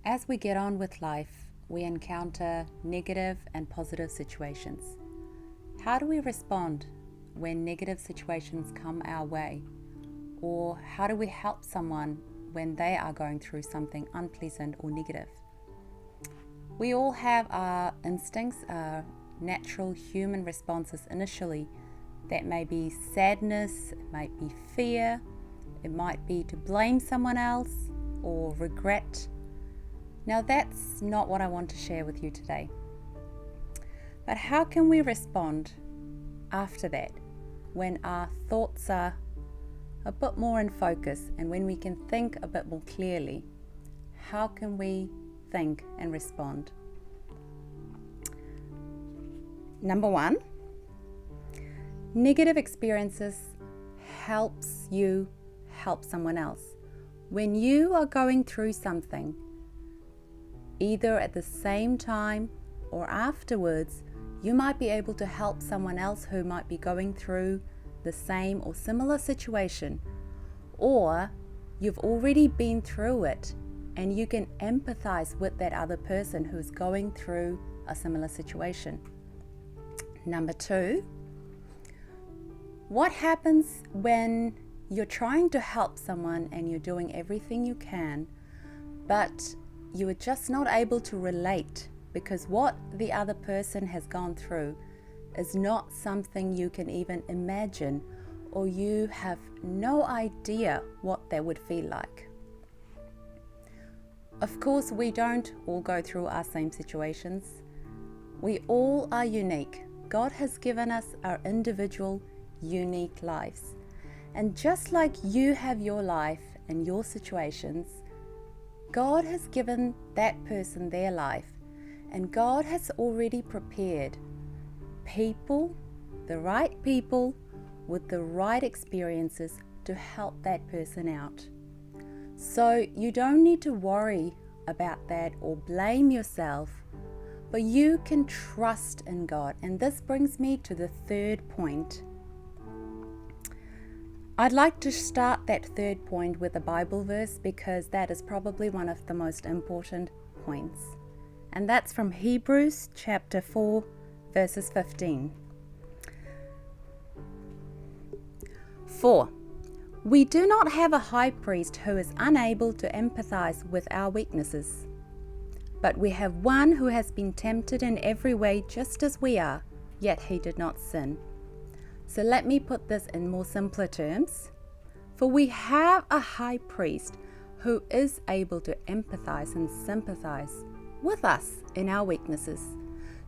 As we get on with life, we encounter negative and positive situations. How do we respond when negative situations come our way? Or how do we help someone when they are going through something unpleasant or negative? We all have our instincts, our natural human responses initially. That may be sadness, it might be fear, it might be to blame someone else or regret. Now that's not what I want to share with you today. But how can we respond after that when our thoughts are a bit more in focus and when we can think a bit more clearly? How can we think and respond? Number one, negative experiences helps you help someone else. When you are going through something, either at the same time or afterwards, you might be able to help someone else who might be going through the same or similar situation, or you've already been through it and you can empathize with that other person who's going through a similar situation. Number two, what happens when you're trying to help someone and you're doing everything you can, but you are just not able to relate because what the other person has gone through is not something you can even imagine, or you have no idea what that would feel like. Of course, we don't all go through our same situations. We all are unique. God has given us our individual, unique lives. And just like you have your life and your situations, God has given that person their life, and God has already prepared people, the right people with the right experiences to help that person out. So you don't need to worry about that or blame yourself, but you can trust in God. And this brings me to the third point. I'd like to start that third point with a Bible verse because that is probably one of the most important points. And that's from Hebrews chapter 4, verses 15. 4. We do not have a high priest who is unable to empathize with our weaknesses, but we have one who has been tempted in every way just as we are, yet he did not sin. So let me put this in more simpler terms. For we have a high priest who is able to empathize and sympathize with us in our weaknesses.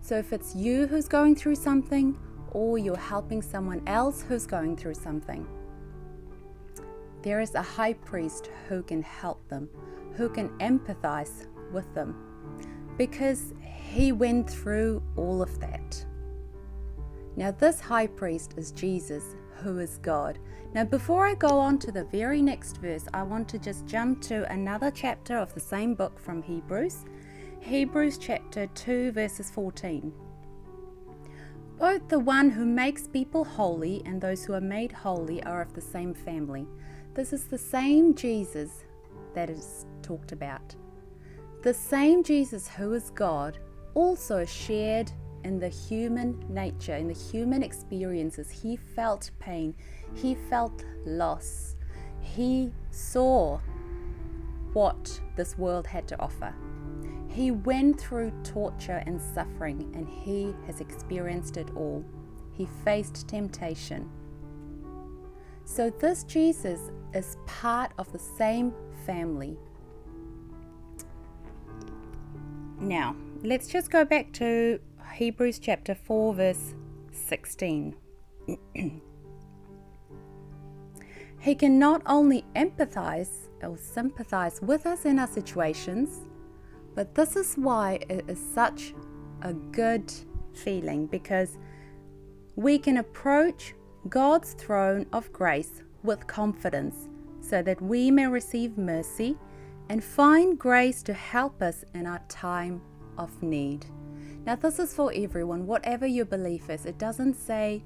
So if it's you who's going through something, or you're helping someone else who's going through something, there is a high priest who can help them, who can empathize with them, because he went through all of that. Now this high priest is Jesus, who is God. Now before I go on to the very next verse, I want to just jump to another chapter of the same book from Hebrews. Hebrews chapter 2 verses 14. Both the one who makes people holy and those who are made holy are of the same family. This is the same Jesus that is talked about. The same Jesus who is God also shared in the human nature, in the human experiences. He felt pain, he felt loss, he saw what this world had to offer. He went through torture and suffering, and he has experienced it all. He faced temptation. So this Jesus is part of the same family. Now, let's just go back to Hebrews chapter 4 verse 16. He can not only empathize or sympathize with us in our situations, but this is why it is such a good feeling, because we can approach God's throne of grace with confidence so that we may receive mercy and find grace to help us in our time of need. Now this is for everyone, whatever your belief is. It doesn't say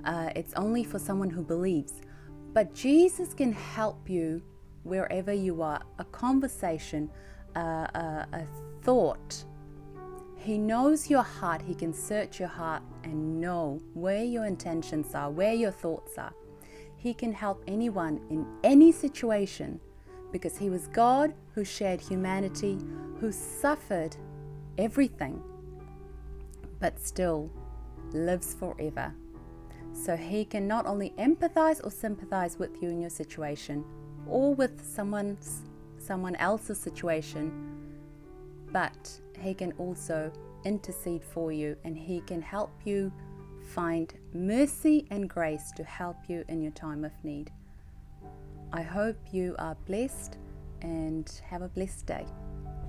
it's only for someone who believes, but Jesus can help you wherever you are. A conversation, a thought. He knows your heart. He can search your heart and know where your intentions are, where your thoughts are. He can help anyone in any situation because he was God who shared humanity, who suffered everything, but still lives forever. So he can not only empathize or sympathize with you in your situation or with someone else's situation, but he can also intercede for you, and he can help you find mercy and grace to help you in your time of need. I hope you are blessed and have a blessed day.